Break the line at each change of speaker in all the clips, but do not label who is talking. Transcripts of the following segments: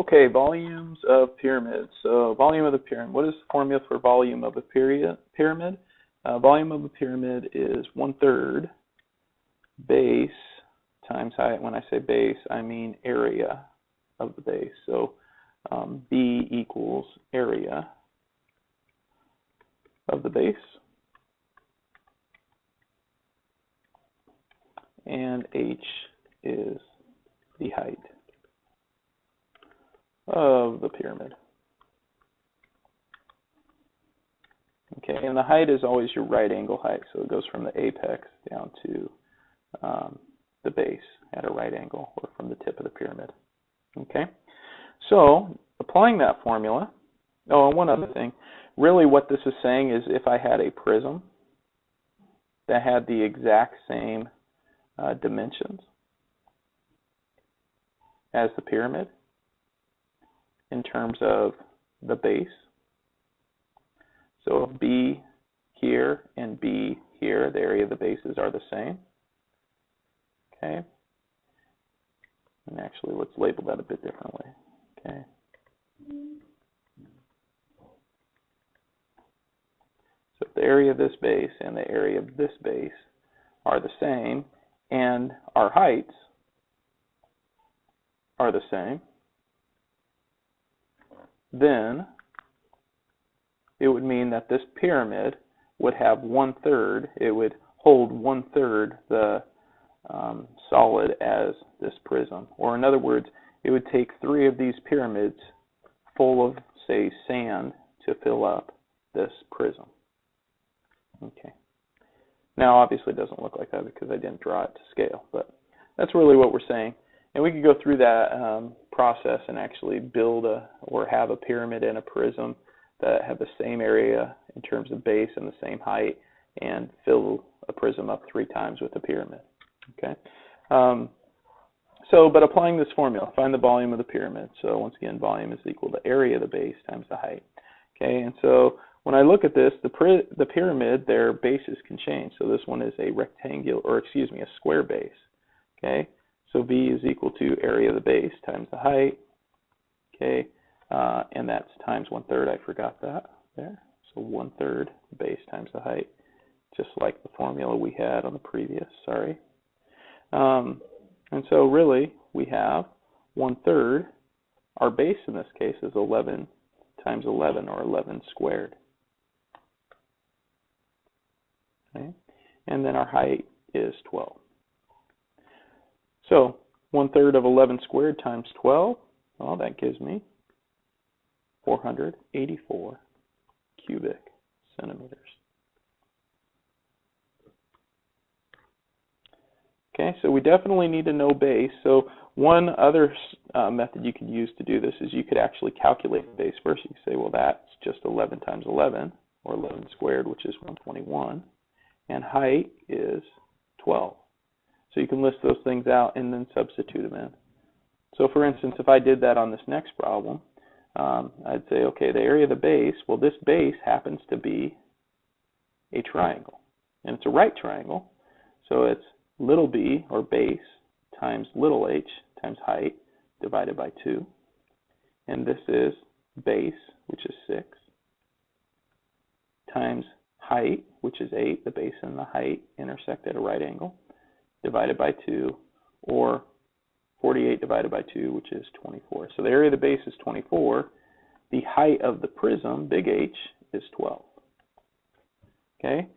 Okay, volumes of pyramids. So volume of the pyramid. What is the formula for volume of a pyramid? Volume of a pyramid is 1/3 base times height. When I say base, I mean area of the base. So B equals area of the base, and H is the height of the pyramid. Okay, and the height is always your right angle height, so it goes from the apex down to the base at a right angle, or from the tip of the pyramid. Okay, so applying that formula, oh, and one other thing, really what this is saying is if I had a prism that had the exact same dimensions as the pyramid in terms of the base, so if B here and B here, the area of the bases are the same. Okay. And actually, let's label that a bit differently. Okay. So if the area of this base and the area of this base are the same, and our heights are the same, then it would mean that this pyramid would have 1/3, it would hold 1/3 the solid as this prism. Or in other words, it would take 3 of these pyramids full of, say, sand to fill up this prism. Okay. Now, obviously, it doesn't look like that because I didn't draw it to scale, but that's really what we're saying. And we could go through that process and actually build or have a pyramid and a prism that have the same area in terms of base and the same height, and fill a prism up 3 times with a pyramid. Okay. But applying this formula, find the volume of the pyramid. So once again, volume is equal to area of the base times the height. Okay, and so when I look at this, the pyramid, their bases can change. So this one is a rectangular, or excuse me, a square base. Okay, so V is equal to area of the base times the height. Okay, and that's times 1/3. I forgot that there. So 1/3 base times the height, just like the formula we had on the previous. Sorry. And so really we have 1/3. Our base in this case is 11 times 11, or 11 squared. Okay, and then our height is 12. So 1/3 of 11 squared times 12, well, that gives me 484 cubic centimeters. Okay, so we definitely need to know base. So one other method you could use to do this is you could actually calculate the base first. You could say, well, that's just 11 times 11, or 11 squared, which is 121, and height is 12. So you can list those things out and then substitute them in. So for instance, if I did that on this next problem, I'd say, okay, the area of the base, well, this base happens to be a triangle, and it's a right triangle, so it's little b, or base, times little h times height divided by 2, and this is base, which is 6, times height, which is 8, the base and the height intersect at a right angle, divided by 2, or 48 divided by 2, which is 24. So the area of the base is 24. The height of the prism, big H, is 12. Okay,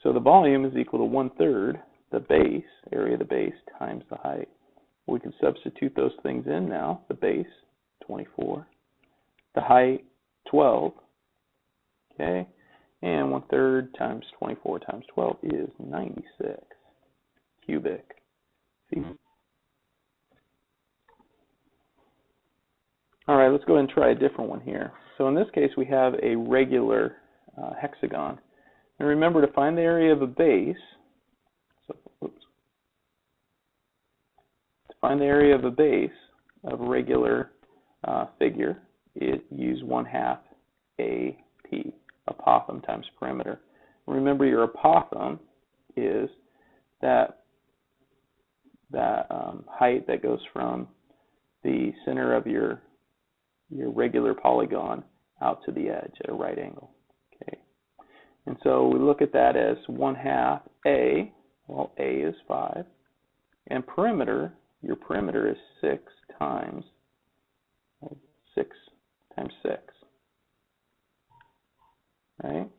so the volume is equal to 1/3 the base, area of the base, times the height. We can substitute those things in now. The base, 24. The height, 12. Okay, and 1/3 times 24 times 12 is 96 cubic feet. All right, let's go ahead and try a different one here. So in this case, we have a regular hexagon. And remember, to find the area of a base, to find the area of a base of a regular figure, use 1/2 AP, apothem times perimeter. Remember, your apothem is that height that goes from the center of your your regular polygon out to the edge at a right angle. Okay, and so we look at that as 1/2 A. Well, A is 5, and perimeter. Your perimeter is 6 times 6 times 6. Right?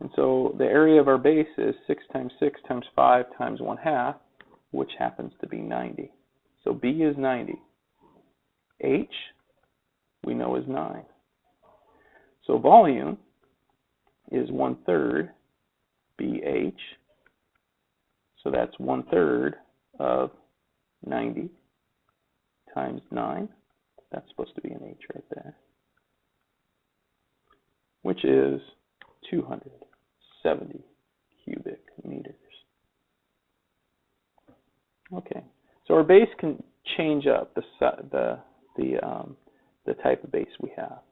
And so the area of our base is 6 times 6 times 5 times 1/2, which happens to be 90. So B is 90. H, we know, is 9. So volume is 1/3 BH. So that's 1/3 of 90 times 9. That's supposed to be an H right there, which is 270 cubic meters. Okay, so our base can change up the type of base we have.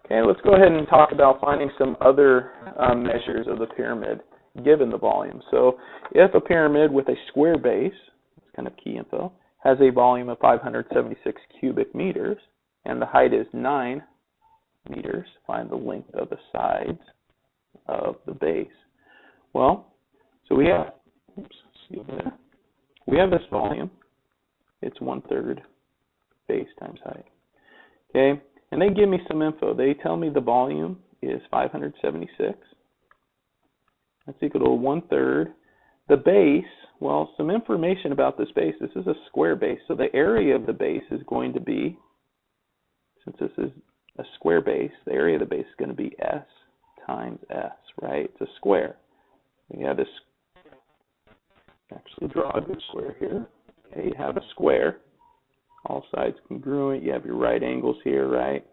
Okay, let's go ahead and talk about finding some other measures of the pyramid given the volume. So if a pyramid with a square base, that's kind of key info, has a volume of 576 cubic meters and the height is 9 meters, find the length of the sides of the base. Well, so we have, we have this volume. It's 1/3 base times height. Okay, and they give me some info. They tell me the volume is 576. That's equal to 1/3. The base, well, some information about this base. This is a square base, so the area of the base is going to be, since this is a square base, the area of the base is going to be S times S, right? It's a square. We have this, actually draw a good square here. Okay, you have a square. All sides congruent. You have your right angles here, right?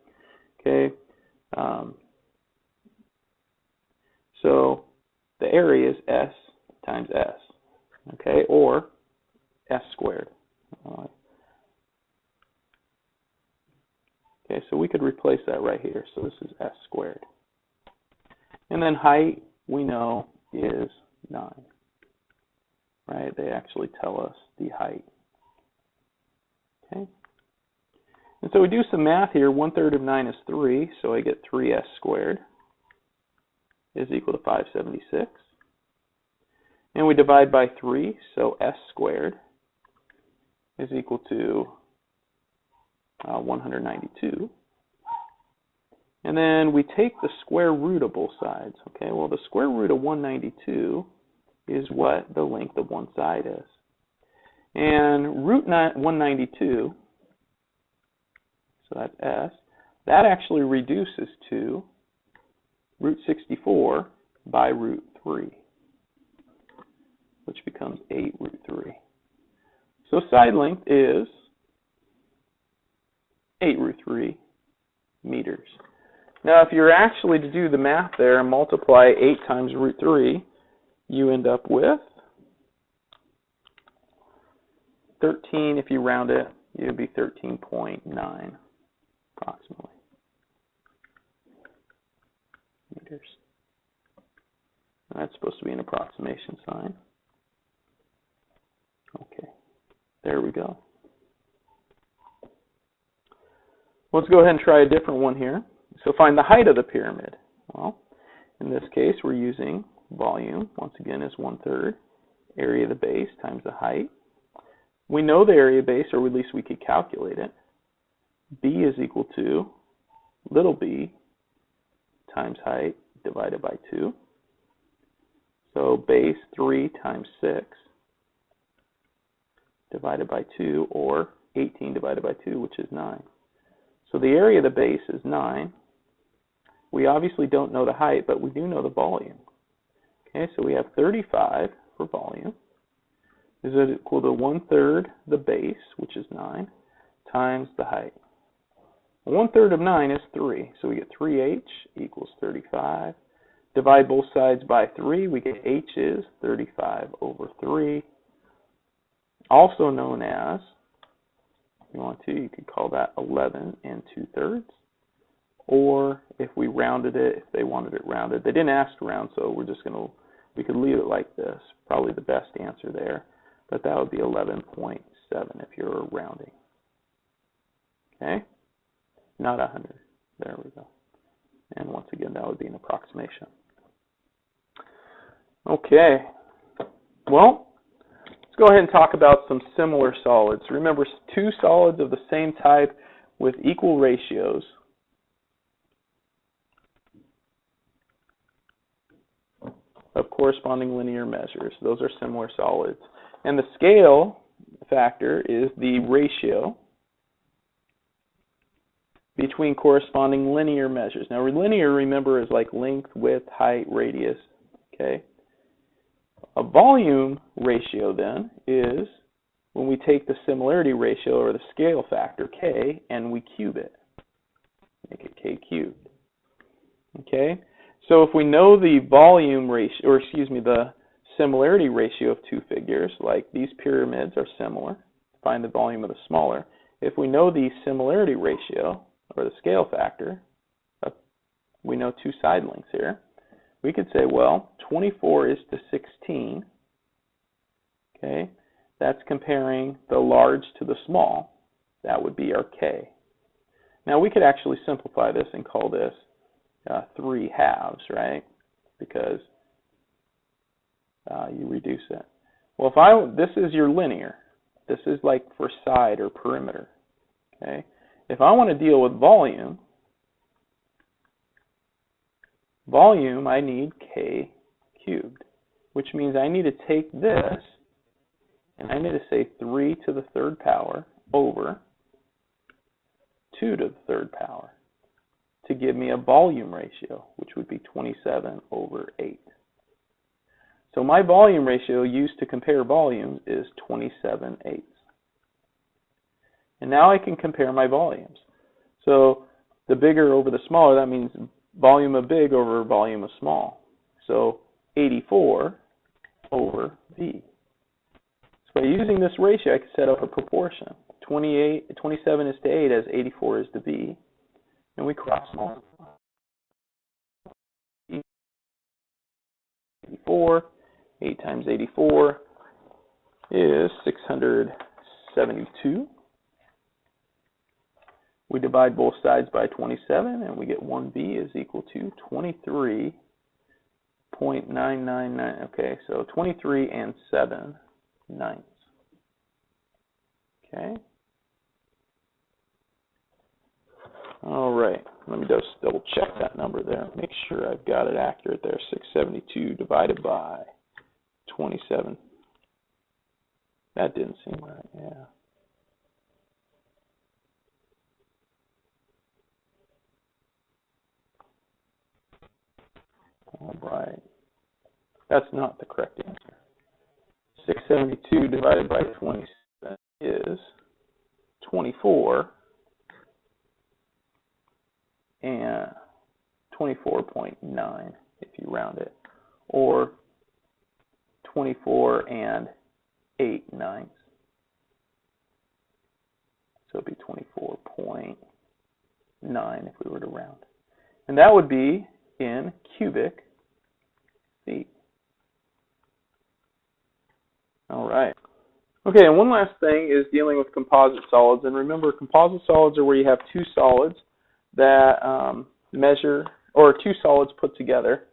Okay. So the area is S times S, okay, or S squared. Okay, so we could replace that right here. So this is S squared. And then height, we know, is 9. Right? They actually tell us the height. Okay. And so we do some math here. 1/3 of 9 is 3, so I get 3S squared is equal to 576. And we divide by 3, so S squared is equal to 192. And then we take the square root of both sides. Okay, well, the square root of 192 is what the length of one side is. And root 192, so that's S, that actually reduces to root 64 by root 3, which becomes 8 root 3. So side length is 8 root 3 meters. Now, if you're actually to do the math there and multiply 8 times root 3, you end up with 13. If you round it, it would be 13.9 approximately meters. And that's supposed to be an approximation sign. Okay, there we go. Let's go ahead and try a different one here. So find the height of the pyramid. Well, in this case, we're using volume, once again, is 1/3. Area of the base times the height. We know the area of base, or at least we could calculate it. B is equal to little b times height divided by 2. So base 3 times 6 divided by 2, or 18 divided by 2, which is 9. So the area of the base is 9. We obviously don't know the height, but we do know the volume. Okay, so we have 35 for volume. Is it equal to 1/3 the base, which is 9, times the height. 1/3 of 9 is 3, so we get 3h equals 35. Divide both sides by 3, we get h is 35 over 3. Also known as, if you want to, you could call that 11 2/3. Or if we rounded it, if they wanted it rounded, they didn't ask to round, so we could leave it like this. Probably the best answer there, but that would be 11.7 if you're rounding. Okay, not 100. There we go. And once again, that would be an approximation. Okay. Well, let's go ahead and talk about some similar solids. Remember, two solids of the same type with equal ratios of corresponding linear measures. Those are similar solids. And the scale factor is the ratio between corresponding linear measures. Now, linear, remember, is like length, width, height, radius. Okay. A volume ratio, then, is when we take the similarity ratio, or the scale factor, K, and we cube it. Make it K cubed. Okay? So if we know the volume ratio, or excuse me, the similarity ratio of two figures, like these pyramids are similar, find the volume of the smaller. If we know the similarity ratio, or the scale factor, we know two side lengths here, we could say, well, 24 is to 16. Okay? That's comparing the large to the small. That would be our K. Now, we could actually simplify this and call this 3 halves, right? Because you reduce it. Well, this is your linear. This is like for side or perimeter. Okay? If I want to deal with volume, I need K cubed, which means I need to take this and I need to say 3 to the third power over 2 to the third power to give me a volume ratio, which would be 27 over 8. So my volume ratio used to compare volumes is 27/8. And now I can compare my volumes. So the bigger over the smaller, that means volume of big over volume of small. So 84 over V. So by using this ratio, I can set up a proportion. 27 is to 8 as 84 is to V. And we cross multiply. 84, 8 times 84 is 672. We divide both sides by 27, and we get 1V is equal to 23.999. Okay, so 23 7/9. Okay. All right. Let me just double check that number there. Make sure I've got it accurate there. 672 divided by 27. That didn't seem right. Yeah. All right. That's not the correct answer. 672 divided by 27 is 24 and 24.9 if you round it, or 24 8/9. So it'd be 24.9 if we were to round. And that would be in cubic feet. All right. Okay, and one last thing is dealing with composite solids. And remember, composite solids are where you have two solids that measure, or two solids put together.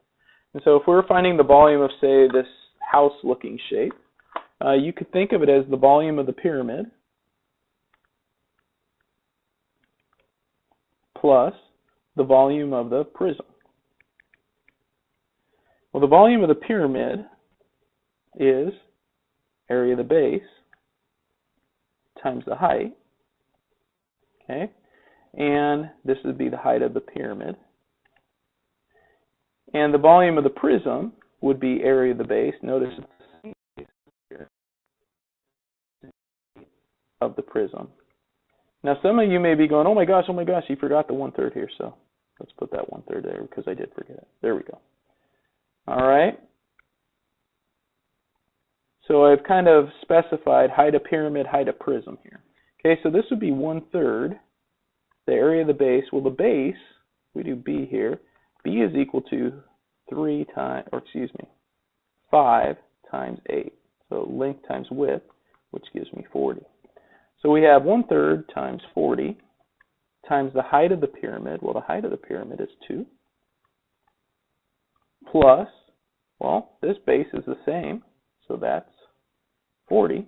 And so if we were finding the volume of, say, this house-looking shape, you could think of it as the volume of the pyramid plus the volume of the prism. Well, the volume of the pyramid is area of the base times the height, okay? And this would be the height of the pyramid. And the volume of the prism would be area of the base. Notice of the prism. Now, some of you may be going, oh my gosh, you forgot the 1/3 here. So let's put that 1/3 there because I did forget it. There we go. All right. So I've kind of specified height of pyramid, height of prism here. Okay, so this would be 1/3, the area of the base. Well, the base, we do B here. B is equal to 5 times 8. So length times width, which gives me 40. So we have 1/3 times 40 times the height of the pyramid. Well, the height of the pyramid is 2. Plus, well, this base is the same, so that's 40.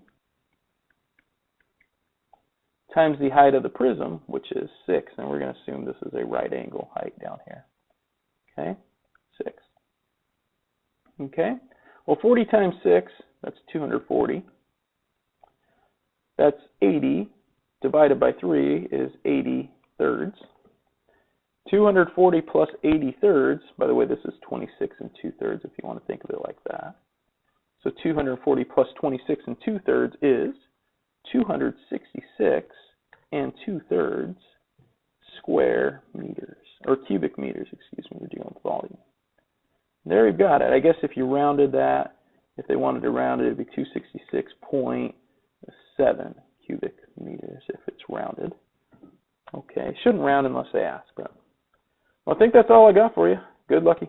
Times the height of the prism, which is 6, and we're going to assume this is a right angle height down here. Okay, 6. Okay, well, 40 times 6, that's 240. That's 80 divided by 3 is 80 thirds. 240 plus 80 thirds, by the way, this is 26 and 2/3 if you want to think of it like that. So 240 plus 26 and 2/3 is 266 and 2/3 square meters, or cubic meters, excuse me, we're dealing with volume. There you've got it. I guess if you rounded that, if they wanted to round it, it would be 266.7 cubic meters if it's rounded. Okay, shouldn't round unless they ask, but well, I think that's all I got for you. Good lucky.